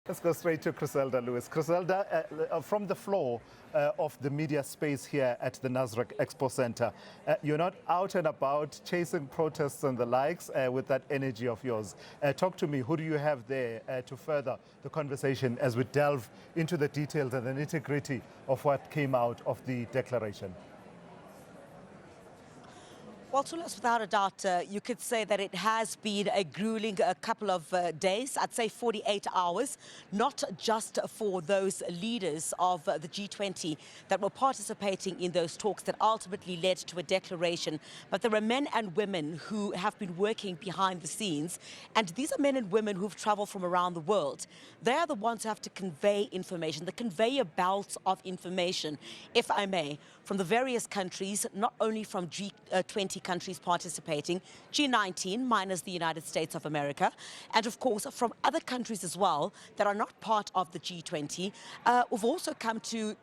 Let's go straight to Griselda Lewis. Griselda, from the floor of the media space here at the Nasrec Expo Center, you're not out and about chasing protests and the likes with that energy of yours. Talk to me, who do you have there to further the conversation as we delve into the details and the nitty-gritty of what came out of the declaration? Well, Tulas, without a doubt, you could say that it has been a grueling couple of days, I'd say 48 hours, not just for those leaders of the G20 that were participating in those talks that ultimately led to a declaration, but there are men and women who have been working behind the scenes, and these are men and women who've traveled from around the world. They are the ones who have to convey information, the conveyor belts of information, if I may, from the various countries, not only from G20 countries participating, G19 minus the United States of America, and of course from other countries as well that are not part of the G20. We've also come to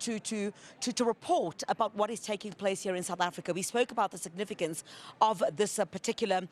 report about what is taking place here in South Africa. We spoke about the significance of this particular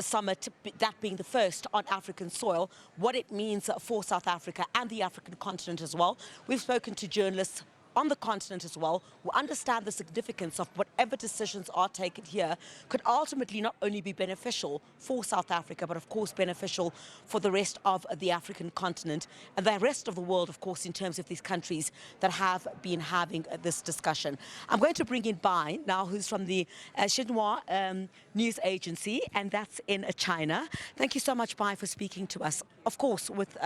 summit, that being the first on African soil, what it means for South Africa and the African continent as well. We've spoken to journalists on the continent as well, who understand the significance of whatever decisions are taken here could ultimately not only be beneficial for South Africa, but of course beneficial for the rest of the African continent and the rest of the world, of course, in terms of these countries that have been having this discussion. I'm going to bring in Bai now, who's from the Xinhua news agency, and that's in China. Thank you so much, Bai, for speaking to us. Of course, with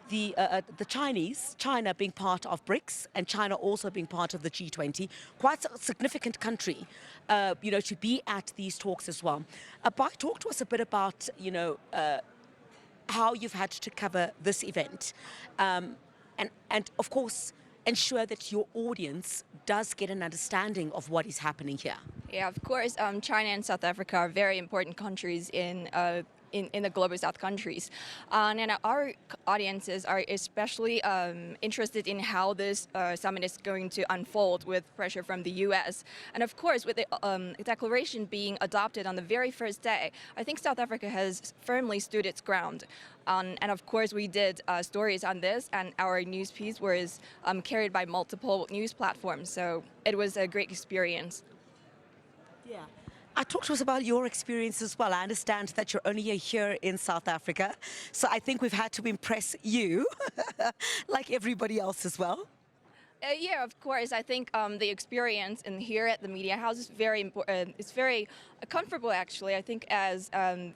the Chinese, China being part of BRICS and China also being part of the G20, quite a significant country, to be at these talks as well. Bai, talk to us a bit about, how you've had to cover this event and of course, ensure that your audience does get an understanding of what is happening here. Yeah, of course, China and South Africa are very important countries in the global South countries. And our audiences are especially interested in how this summit is going to unfold with pressure from the US. And of course, with the declaration being adopted on the very first day, I think South Africa has firmly stood its ground. And of course, we did stories on this, and our news piece was carried by multiple news platforms. So it was a great experience. Yeah. Talk to us about your experience as well. I understand that you're only here in South Africa, so I think we've had to impress you, like everybody else as well. Yeah, of course. I think the experience in here at the Media House is very important. It's very comfortable, actually. I think as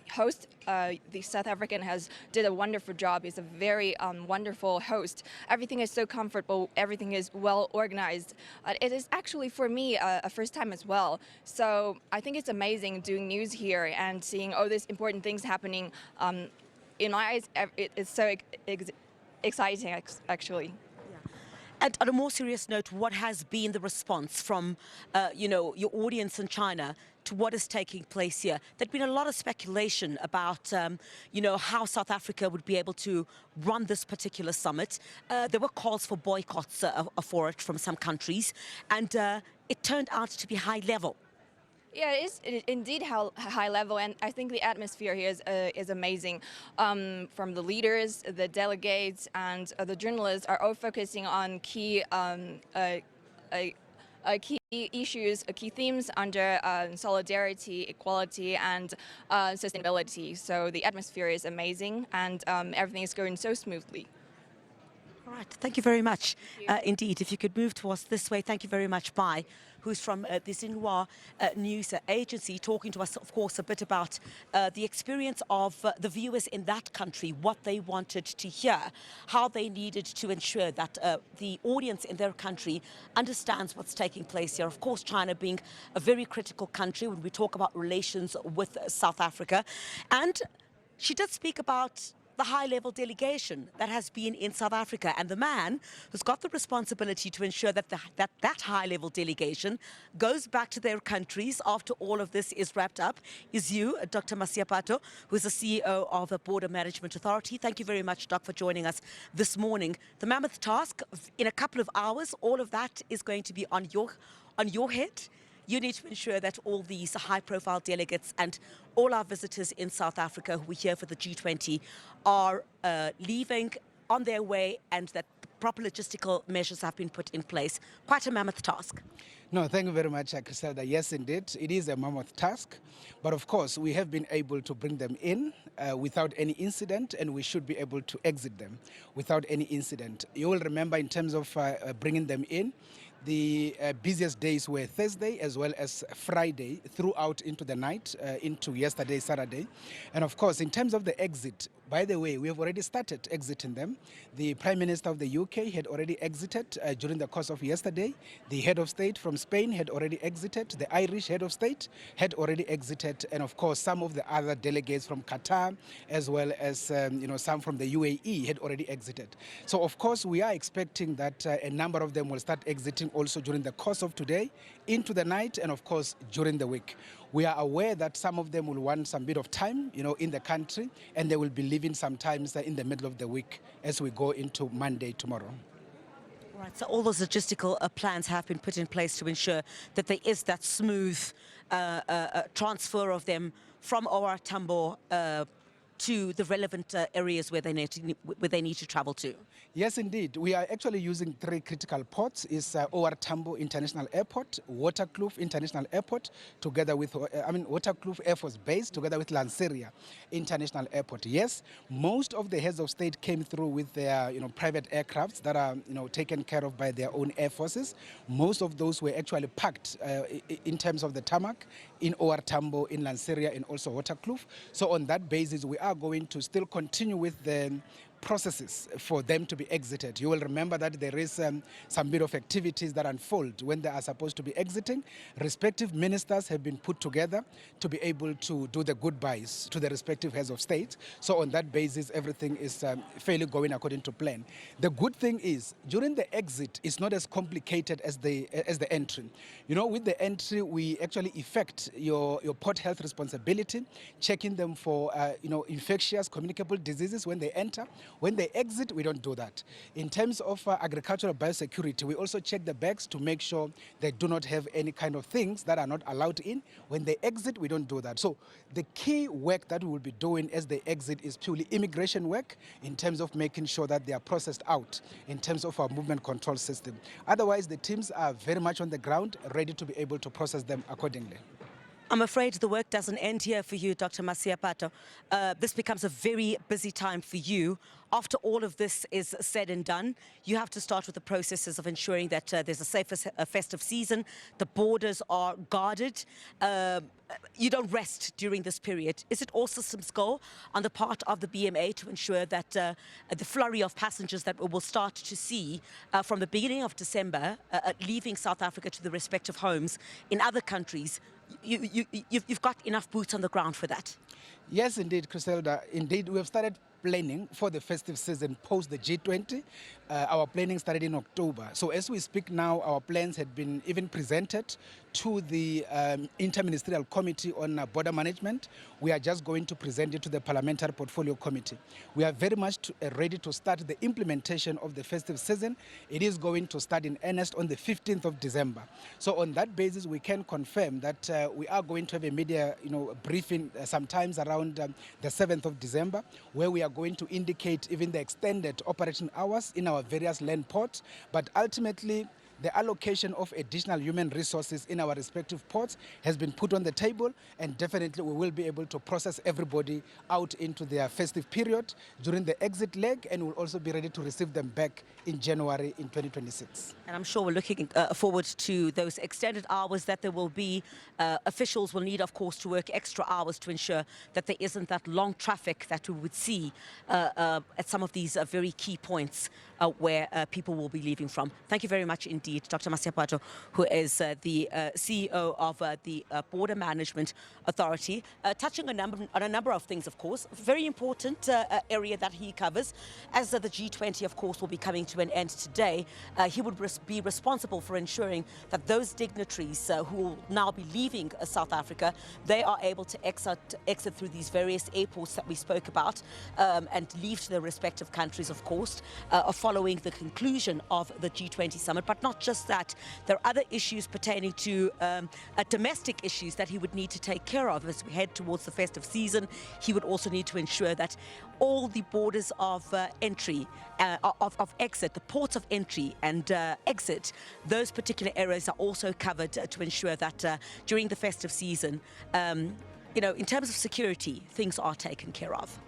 host, the South African did a wonderful job. He's a very wonderful host. Everything is so comfortable. Everything is well organized. It is actually, for me, a first time as well. So I think it's amazing doing news here and seeing all these important things happening. In my eyes, it's so exciting, actually. And on a more serious note, what has been the response from, your audience in China to what is taking place here? There'd been a lot of speculation about, how South Africa would be able to run this particular summit. There were calls for boycotts for it from some countries, and it turned out to be high level. Yeah, it is indeed high level, and I think the atmosphere here is amazing. From the leaders, the delegates, and the journalists are all focusing on key issues, key themes under solidarity, equality, and sustainability. So the atmosphere is amazing, and everything is going so smoothly. All right, thank you very much. Indeed, if you could move to us this way, thank you very much, Bai, who's from the Xinhua news agency, talking to us, of course, a bit about the experience of the viewers in that country, what they wanted to hear, how they needed to ensure that the audience in their country understands what's taking place here. Of course, China being a very critical country when we talk about relations with South Africa. And she did speak about the high-level delegation that has been in South Africa, and the man who's got the responsibility to ensure that that high-level delegation goes back to their countries after all of this is wrapped up is you, Dr. Masiapato, who is the CEO of the Border Management Authority. Thank you very much, Doc, for joining us this morning. The mammoth task, in a couple of hours, all of that is going to be on your head. You need to ensure that all these high-profile delegates and all our visitors in South Africa who are here for the G20 are leaving on their way and that proper logistical measures have been put in place. Quite a mammoth task. No, thank you very much, Griselda. Yes, indeed, it is a mammoth task. But of course, we have been able to bring them in without any incident, and we should be able to exit them without any incident. You will remember in terms of bringing them in, the busiest days were Thursday as well as Friday throughout into the night, into yesterday, Saturday. And of course, in terms of the exit, by the way, we have already started exiting them. The Prime Minister of the UK had already exited during the course of yesterday. The head of state from Spain had already exited. The Irish head of state had already exited. And of course, some of the other delegates from Qatar, as well as some from the UAE had already exited. So of course, we are expecting that a number of them will start exiting also during the course of today, into the night, and of course, during the week. We are aware that some of them will want some bit of time, in the country, and they will be leaving sometimes in the middle of the week as we go into Monday tomorrow. Right, so all those logistical plans have been put in place to ensure that there is that smooth transfer of them from OR Tambo to the relevant areas where they need to travel to. Yes, indeed. We are actually using 3 critical ports. It's OR Tambo International Airport, Waterkloof International Airport, together with, Waterkloof Air Force Base, together with Lanseria International Airport. Yes, most of the heads of state came through with their, private aircrafts that are, taken care of by their own air forces. Most of those were actually packed in terms of the tarmac in OR Tambo, in Lanseria, and also Waterkloof. So on that basis, we are going to still continue with the processes for them to be exited. You will remember that there is some bit of activities that unfold when they are supposed to be exiting. Respective ministers have been put together to be able to do the goodbyes to the respective heads of state. So on that basis, everything is fairly going according to plan. The good thing is, during the exit, it's not as complicated as the entry. With the entry, we actually effect your port health responsibility, checking them for infectious communicable diseases when they enter. When they exit, we don't do that. In terms of agricultural biosecurity, we also check the bags to make sure they do not have any kind of things that are not allowed in. When they exit, we don't do that. So the key work that we will be doing as they exit is purely immigration work in terms of making sure that they are processed out in terms of our movement control system. Otherwise, the teams are very much on the ground, ready to be able to process them accordingly. I'm afraid the work doesn't end here for you, Dr. Masiapato. This becomes a very busy time for you. After all of this is said and done, you have to start with the processes of ensuring that there's a safe festive season, the borders are guarded. You don't rest during this period. Is it all systems go on the part of the BMA to ensure that the flurry of passengers that we will start to see from the beginning of December leaving South Africa to the respective homes in other countries, you've got enough boots on the ground for that? Yes, indeed, Griselda. Indeed, we have started planning for the festive season post the G20. Our planning started in October. So as we speak now, our plans had been even presented to the Interministerial Committee on Border Management. We are just going to present it to the Parliamentary Portfolio Committee. We are very much ready to start the implementation of the festive season. It is going to start in earnest on the 15th of December. So on that basis, we can confirm that we are going to have a media briefing sometimes around the 7th of December, where we are going to indicate even the extended operating hours in our various land ports, but ultimately the allocation of additional human resources in our respective ports has been put on the table, and definitely we will be able to process everybody out into their festive period during the exit leg, and we'll also be ready to receive them back in January in 2026. And I'm sure we're looking forward to those extended hours that there will be. Officials will need, of course, to work extra hours to ensure that there isn't that long traffic that we would see at some of these very key points where people will be leaving from. Thank you very much indeed, Dr. Masiapato, who is the CEO of the Border Management Authority, touching on a number of things, of course. Very important area that he covers. As the G20, of course, will be coming to an end today, he would be responsible for ensuring that those dignitaries who will now be leaving South Africa, they are able to exit through these various airports that we spoke about and leave to their respective countries, of course, following the conclusion of the G20 Summit, but not not just that, there are other issues pertaining to domestic issues that he would need to take care of as we head towards the festive season. He would also need to ensure that all the borders of entry, of exit, the ports of entry and exit, those particular areas are also covered to ensure that during the festive season, in terms of security, things are taken care of.